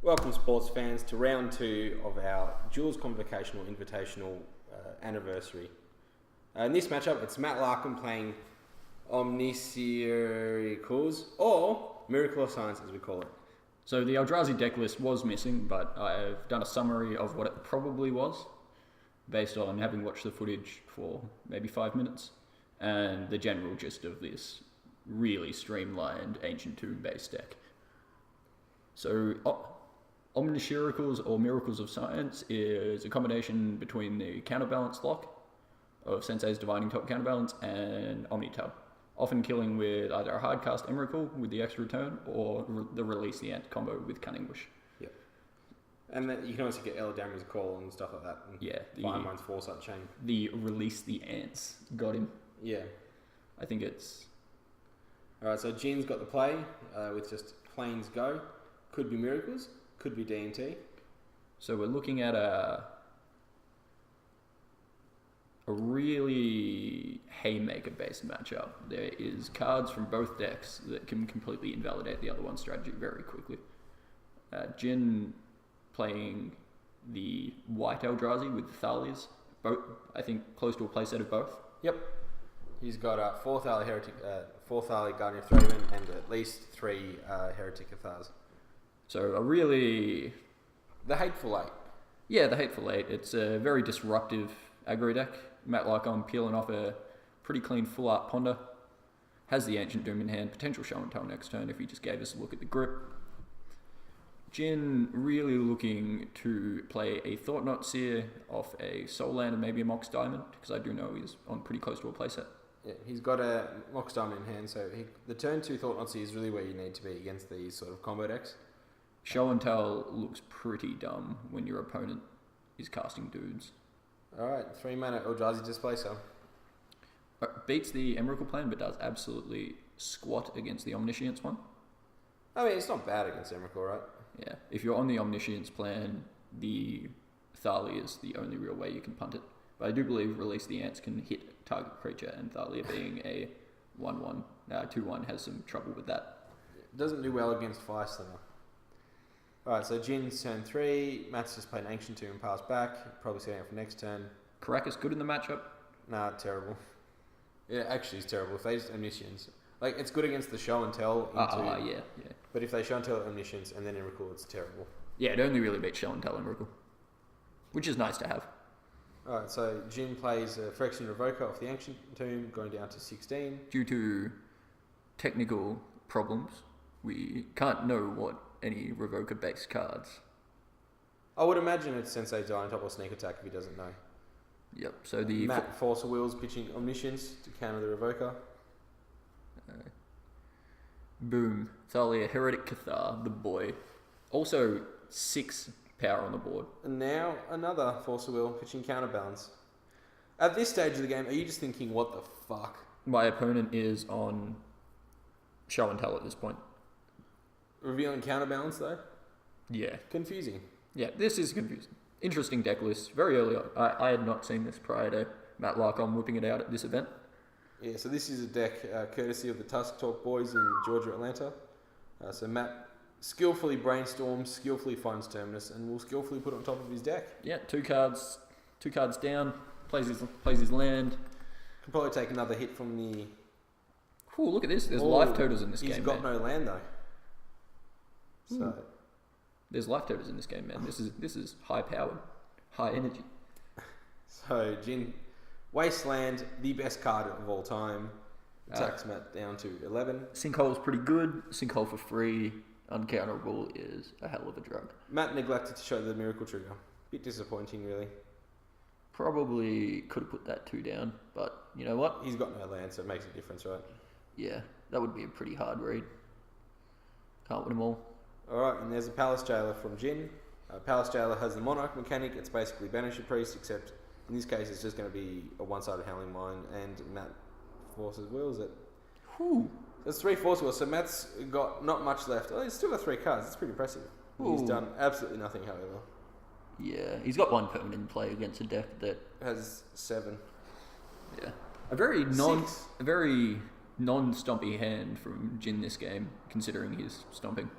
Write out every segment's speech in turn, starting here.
Welcome, sports fans, to round 2 of our Jules Convocational Invitational anniversary. In this matchup, it's Matt Larcombe playing Omnisiricals, or Miracle of Science as we call it. So the Eldrazi deck list was missing, but I've done a summary of what it probably was, based on having watched the footage for maybe 5 minutes, and the general gist of this really streamlined Ancient Tomb-based deck. So Omnisiricals or Miracles of Science is a combination between the counterbalance lock of Sensei's Divining Top Counterbalance and Omnitab, often killing with either a hardcast Emrakul with the extra return or the Release the Ant combo with Cunning Wish. Yep. And then you can also get Eldrazi's Call and stuff like that. And yeah. Firemind's Foresight Chain. The Release the Ants got him. Yeah. I think it's... Alright, so Jin's got the play with just Plains Go. Could be Miracles, could be D&T. So we're looking at a really haymaker-based matchup. There is cards from both decks that can completely invalidate the other one's strategy very quickly. Jin playing the white Eldrazi with Thalias, both, I think, close to a playset of both. Yep. He's got a 4th Thali Heretic, 4th Thali Guardian of Thraben, and at least 3 Heretic Cathars. So a really... The Hateful Eight. Yeah, the Hateful Eight. It's a very disruptive aggro deck. Matt Larcombe peeling off a pretty clean full art Ponder. Has the Ancient Doom in hand, potential show and tell next turn if he just gave us a look at the grip. Jin really looking to play a Thought Knot Seer off a Soul Land and maybe a Mox Diamond, because I do know he's on pretty close to a playset. Yeah, he's got a Mox Diamond in hand, so the turn 2 Thought Knot Seer is really where you need to be against these sort of combo decks. Show and tell looks pretty dumb when your opponent is casting dudes. Alright, 3 mana Eldrazi Displacer. Beats the Emrakul plan, but does absolutely squat against the Omniscience one. I mean, it's not bad against Emrakul, right? Yeah, if you're on the Omniscience plan, the Thalia is the only real way you can punt it. But I do believe Release the Ants can hit target creature, and Thalia being a 1-1, 2-1 has some trouble with that. It doesn't do well against Fireslayer. Alright, so Jin's turn 3, Matt's just played an Ancient Tomb and passed back, probably setting up for next turn. Caracas good in the matchup? Nah, terrible. Yeah, actually it's terrible. If they just Omniscience. Like, it's good against the show and tell. Yeah. But if they show and tell Omniscience and then Emrakul, it's terrible. Yeah, it only really beats show and tell Emrakul, which is nice to have. Alright, so Jin plays Phyrexian Revoker off the Ancient Tomb, going down to 16. Due to technical problems, we can't know what any Revoker-based cards. I would imagine it's Sensei Divining Top or Sneak Attack if he doesn't know. Yep, so the... Matt Force of Wills pitching Omniscience to counter the Revoker. Boom. Thalia, Heretic Cathar, the boy. Also 6 power on the board. And now another Force of Will pitching Counterbalance. At this stage of the game, are you just thinking, what the fuck? My opponent is on show and tell at this point. Revealing Counterbalance though? Yeah. Confusing. Yeah, this is confusing. Interesting deck list. Very early on. I had not seen this prior to Matt Larcombe whipping it out at this event. Yeah, so this is a deck courtesy of the Tusk Talk boys in Georgia, Atlanta. So Matt skillfully brainstorms, skillfully finds Terminus, and will skillfully put it on top of his deck. Yeah, 2 cards down, plays his land. Can probably take another hit from the... Ooh, look at this. There's life totals in this game, He's got no land though. So... There's life totals in this game, man. This is high powered, high energy. So Jin, Wasteland, the best card of all time, attacks Matt down to 11. Sinkhole's pretty good. Sinkhole for free, uncounterable is a hell of a drug. Matt neglected to show the Miracle Trigger. Bit disappointing, really. Probably could have put that 2 down, but you know what? He's got no land, so it makes a difference, right? Yeah, that would be a pretty hard read. Can't win them all. Alright, and there's a Palace Jailer from Jin. Palace Jailer has the Monarch mechanic. It's basically Banish a Priest, except in this case it's just going to be a one-sided Howling Mine, and Matt Forces Wills it. Whew. There's 3 Force Wills, so Matt's got not much left. Oh, he's still got 3 cards. It's pretty impressive. Ooh. He's done absolutely nothing, however. Yeah, he's got 1 permanent in play against a deck that has 7. Yeah, a very non-stompy hand from Jin this game, considering his stomping.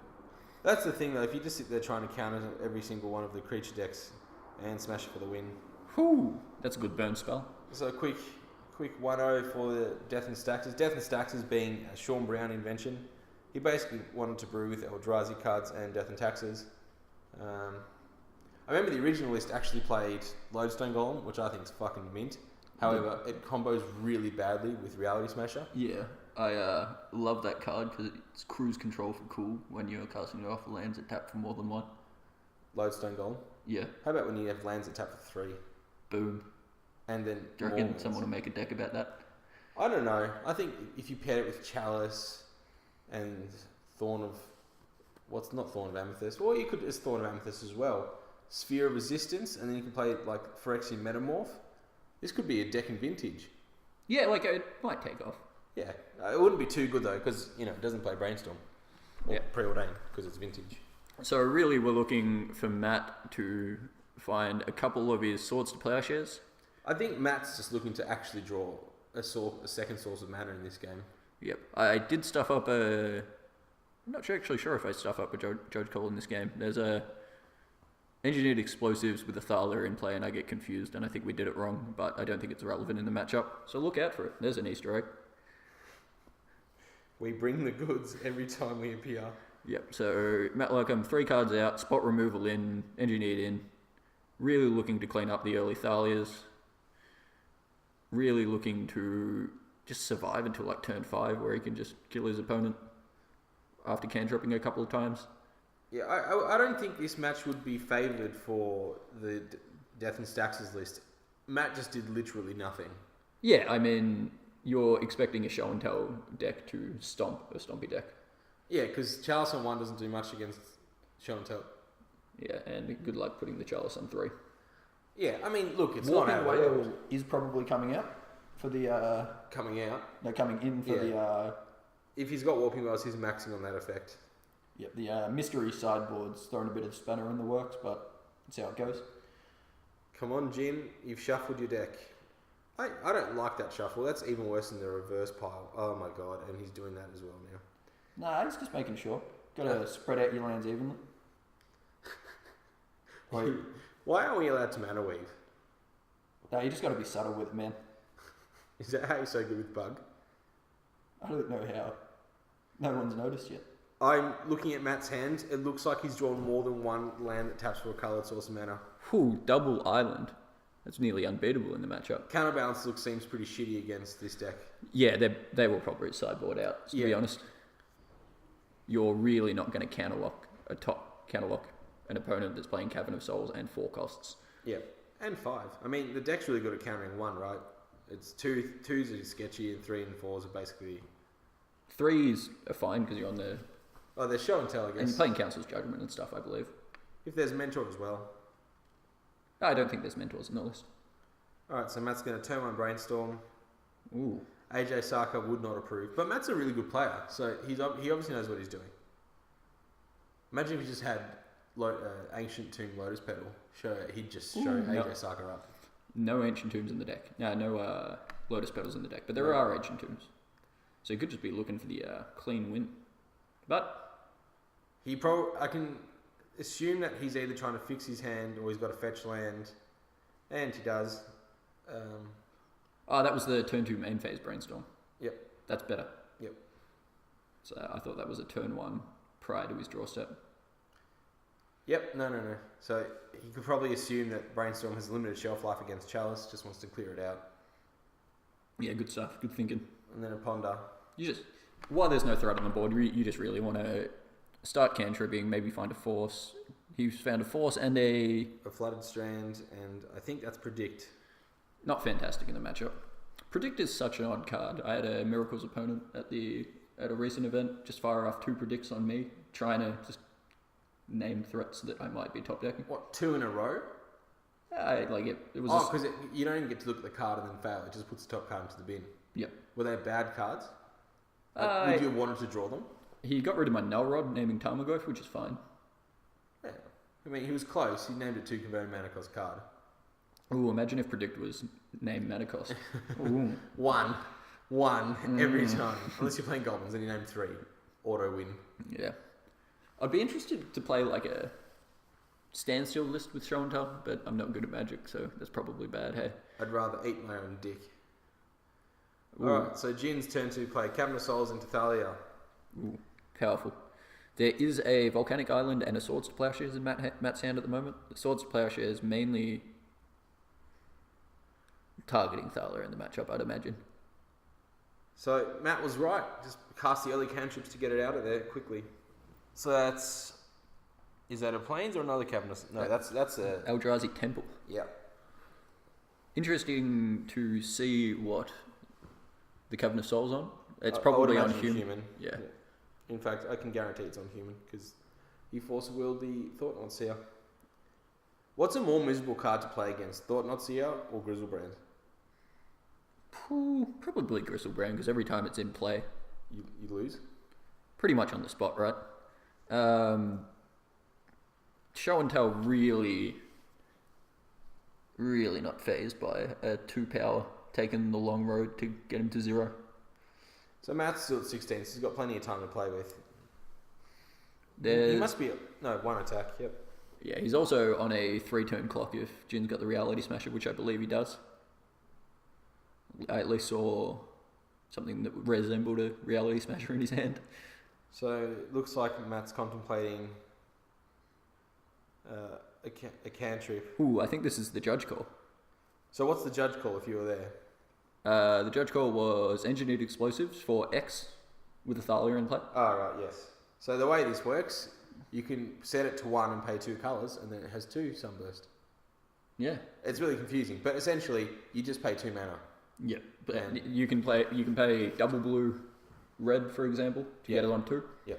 That's the thing though. If you just sit there trying to counter every single one of the creature decks and smash it for the win. Whew, that's a good burn spell. So quick 1-0 for the Death and Staxes. Death and Staxes being a Sean Brown invention. He basically wanted to brew with Eldrazi cards and Death and Taxes. I remember the original list actually played Lodestone Golem, which I think is fucking mint. However, it combos really badly with Reality Smasher. Yeah, I love that card because it's cruise control for cool when you're casting it off lands that tap for more than one. Lodestone Golem? Yeah. How about when you have lands that tap for 3? Boom. And then Do you reckon someone will make a deck about that? I don't know. I think if you pair it with Chalice and Thorn of... What's not Thorn of Amethyst? Or you could as Thorn of Amethyst as well. Sphere of Resistance, and then you can play like Phyrexian Metamorph. This could be a deck in Vintage. Yeah, like it might take off. Yeah. It wouldn't be too good though, because, it doesn't play Brainstorm. Or Preordained, because it's Vintage. So really we're looking for Matt to find a couple of his Swords to Plowshares. I think Matt's just looking to actually draw a second source of mana in this game. Yep. I did stuff up I'm not actually sure if I stuff up a Judge Call in this game. There's a Engineered Explosives with a Thaler in play and I get confused and I think we did it wrong, but I don't think it's relevant in the matchup. So look out for it. There's an Easter egg. We bring the goods every time we appear. Yep, so Matt Larcombe, 3 cards out, spot removal in, engineered in. Really looking to clean up the early Thalias. Really looking to just survive until like turn 5 where he can just kill his opponent after can-dropping a couple of times. Yeah, I don't think this match would be favoured for the Death and Staxes list. Matt just did literally nothing. Yeah, I mean, you're expecting a show and tell deck to stomp a stompy deck. Yeah, because Chalice on 1 doesn't do much against show and tell. Yeah, and good luck putting the Chalice on 3. Yeah, I mean, look, it's Warping not Whale is probably coming out for the... coming out. No, coming in for the... If he's got Warping Whales, he's maxing on that effect. Yep, the mystery sideboard's throwing a bit of spanner in the works, but that's how it goes. Come on, Jin, you've shuffled your deck. I don't like that shuffle. That's even worse than the reverse pile. Oh my god, and he's doing that as well now. Nah, he's just making sure. Got to spread out your lands evenly. Wait. Why aren't we allowed to mana weave? No, you just got to be subtle with it, man. Is that how you're so good with bug? I don't know how. No one's noticed yet. I'm looking at Matt's hand. It looks like he's drawn more than one land that taps for a coloured source of mana. Whew, double island. That's nearly unbeatable in the matchup. Counterbalance seems pretty shitty against this deck. Yeah, they will probably sideboard out, to be honest. You're really not going to counterlock an opponent that's playing Cavern of Souls and 4 costs. Yeah, and 5. I mean, the deck's really good at countering 1, right? It's 2s are sketchy and 3 and 4s are basically... 3s are fine because you're on the... Oh, they're show and tell, I guess. And you're playing Council's Judgment and stuff, I believe. If there's Mentor as well. I don't think there's Mentors in the list. Alright, so Matt's going to turn 1 Brainstorm. Ooh. AJ Saka would not approve. But Matt's a really good player, so he obviously knows what he's doing. Imagine if he just had Ancient Tomb Lotus Petal. He'd just show AJ Saka up. No Ancient Tombs in the deck. No Lotus Petals in the deck, but there are Ancient Tombs. So he could just be looking for the clean win. But... I can assume that he's either trying to fix his hand or he's got a fetch land. And he does. That was the turn 2 main phase Brainstorm. Yep. That's better. Yep. So I thought that was a turn 1 prior to his draw step. Yep, no. So he could probably assume that Brainstorm has limited shelf life against Chalice, just wants to clear it out. Yeah, good stuff. Good thinking. And then a Ponder. While there's no threat on the board, you just really want to start cantripping, maybe find a force. He's found a force and a Flooded Strand, and I think that's Predict. Not fantastic in the matchup. Predict is such an odd card. I had a Miracles opponent at a recent event, just fire off 2 Predicts on me, trying to just name threats that I might be top decking. What, 2 in a row? It was... Oh, because you don't even get to look at the card and then fail. It just puts the top card into the bin. Yep. Were they bad cards? Would you have wanted to draw them? He got rid of my Null Rod, naming Tarmogoyf, which is fine. Yeah. I mean, he was close. He named it 2 converted mana cost card. Ooh, imagine if Predict was named mana cost. Ooh. One every time. Unless you're playing Goblins and you name 3. Auto win. Yeah. I'd be interested to play like a standstill list with show and tell, but I'm not good at Magic, so that's probably bad. Hey, I'd rather eat my own dick. Ooh. Alright, so Jin's turn to play Cabinet of Souls into Thalia. Ooh, powerful. There is a Volcanic Island and a Swords to Plowshares in Matt's hand at the moment. The Swords to Plowshares mainly targeting Thalia in the matchup, I'd imagine. So Matt was right. Just cast the early cantrips to get it out of there quickly. So that's... Is that a Plains or another Cabinet? No, that's a... Eldrazi Temple. Yeah. Interesting to see what the Coven of Souls on. It's I would probably on imagine human. Yeah. In fact, I can guarantee it's on human because you force willed the Thought-Knot Seer. What's a more miserable card to play against, Thought-Knot Seer or Grizzlebrand? Probably Gristlebrand, because every time it's in play, You lose? pretty much on the spot, right? Show and Tell really not phased by a 2-power taking the long road to get him to 0. So Matt's still at 16, so he's got plenty of time to play with. There's, He must be... one attack, yep. Yeah, he's also on a 3-turn clock if Jin's got the Reality Smasher, which I believe he does. I at least saw something that resembled a Reality Smasher in his hand. So it looks like Matt's contemplating a cantrip. Ooh, I think this is the Judge Call. So what's the Judge Call if you were there? The Judge Call was Engineered Explosives for X with a Thalia in play. Oh, right, yes. So the way this works, you can set it to 1 and pay 2 colours, and then it has 2 Sunburst. Yeah. It's really confusing, but essentially, you just pay 2 mana. Yeah, but And- you can pay double blue red, for example, to get it on 2. Yeah.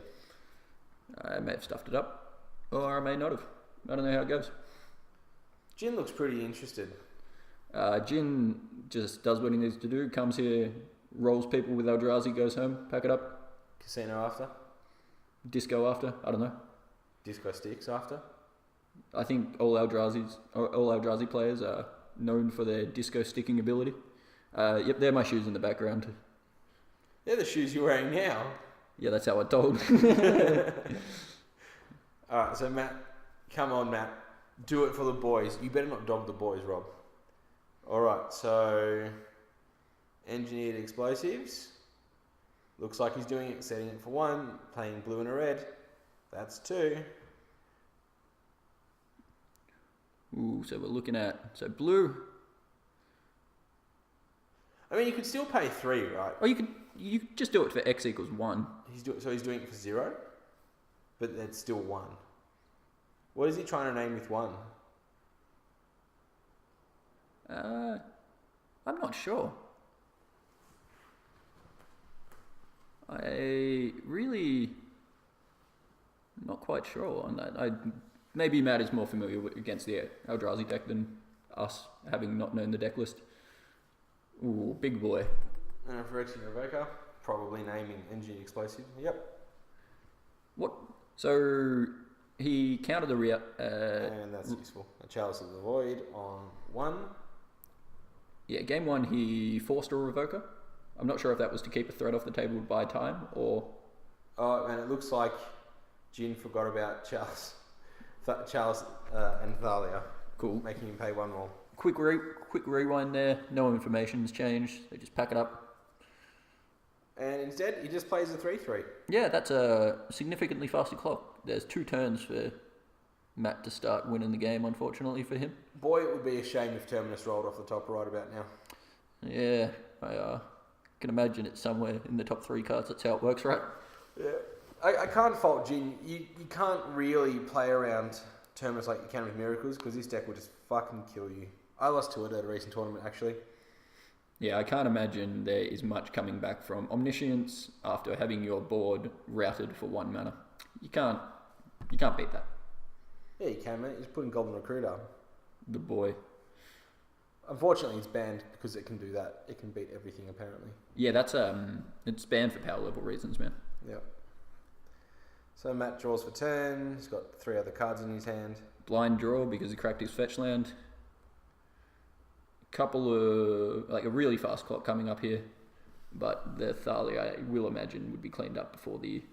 I may have stuffed it up, or I may not have. I don't know how it goes. Jin looks pretty interested. Jin just does what he needs to do, comes here, rolls people with Eldrazi, goes home, pack it up, Casino after. disco after, I don't know. Disco Sticks after. I think all Eldrazi players are known for their disco sticking ability. Yep, they're my shoes in the background. They're the shoes you're wearing now. Yeah, that's how I told. Alright, so Matt, come on Matt. Do it for the boys. You better not dog the boys, Rob. Alright, so... Engineered Explosives. Looks like he's doing it, setting it for 1, playing blue and a red. That's 2. Ooh, so we're looking at blue. I mean, you could still pay 3, right? Or you could just do it for X equals 1. He's doing it for 0, but that's still 1. What is he trying to name with 1? I'm not sure. I really not quite sure on that. Maybe Matt is more familiar against the Eldrazi deck than us, having not known the deck list. Ooh, big boy. And for Rexian Revoker, probably naming Engineered Explosive. Yep. What? So he countered the And that's useful. A Chalice of the Void on 1. Yeah, game 1 he forced a Revoker. I'm not sure if that was to keep a threat off the table to buy time or... Oh, and it looks like Jin forgot about Chalice and Thalia. Cool. Making him pay 1 more. Quick rewind there. No information's changed. They just pack it up. And instead, he just plays a 3/3. Yeah, that's a significantly faster clock. There's 2 turns for Matt to start winning the game, unfortunately for him. Boy, it would be a shame if Terminus rolled off the top right about now. Yeah, I can imagine it's somewhere in the top 3 cards. That's how it works, right? Yeah. I can't fault Jin. You can't really play around Terminus like you can with Miracles, because this deck will just fucking kill you. I lost to it at a recent tournament, actually. Yeah, I can't imagine there is much coming back from Omniscience after having your board routed for 1 mana. You can't beat that. Yeah, you can, mate. Just put in Goblin Recruiter. The boy. Unfortunately, it's banned because it can do that. It can beat everything, apparently. Yeah, that's it's banned for power level reasons, man. Yeah. So Matt draws for turn. He's got 3 other cards in his hand. Blind draw because he cracked his fetch land. Couple of a really fast clock coming up here, but the Thalia I will imagine would be cleaned up before the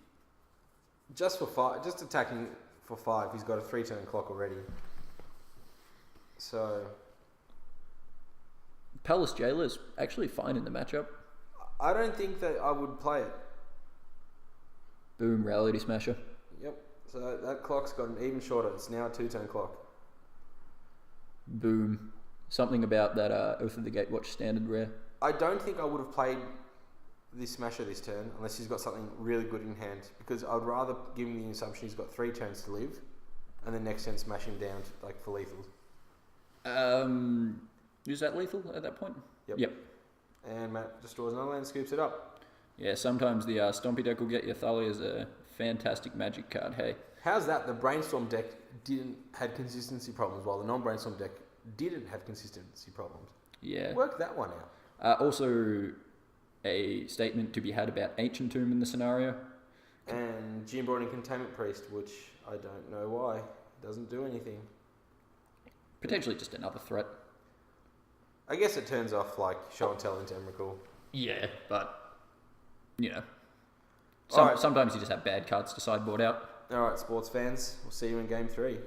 Just for 5, just attacking for 5, he's got a 3-turn clock already. So Palace Jailer's actually fine in the matchup. I don't think that I would play it. Boom, Reality Smasher. Yep. So that clock's gotten even shorter. It's now a 2-turn clock. Boom. Something about that Oath of the Gatewatch standard rare. I don't think I would have played this Smasher this turn unless he's got something really good in hand, because I'd rather give him the assumption he's got 3 turns to live, and then next turn smash him down to, like, for lethal. Is that lethal at that point? Yep. And Matt destroys another land and scoops it up. Yeah, sometimes the Stompy deck will get you. Thalia's a fantastic magic card, hey. How's that? The Brainstorm deck had consistency problems, while the non-Brainstorm deck didn't have consistency problems. Yeah. Work that one out. Also, a statement to be had about Ancient Tomb in the scenario. And Jimbrawn and Containment Priest, which I don't know why. Doesn't do anything. Potentially just another threat. I guess it turns off, like, Show and Tell into Emrakul. Yeah, but, you know. Alright. Sometimes you just have bad cards to sideboard out. Alright, sports fans. We'll see you in Game 3.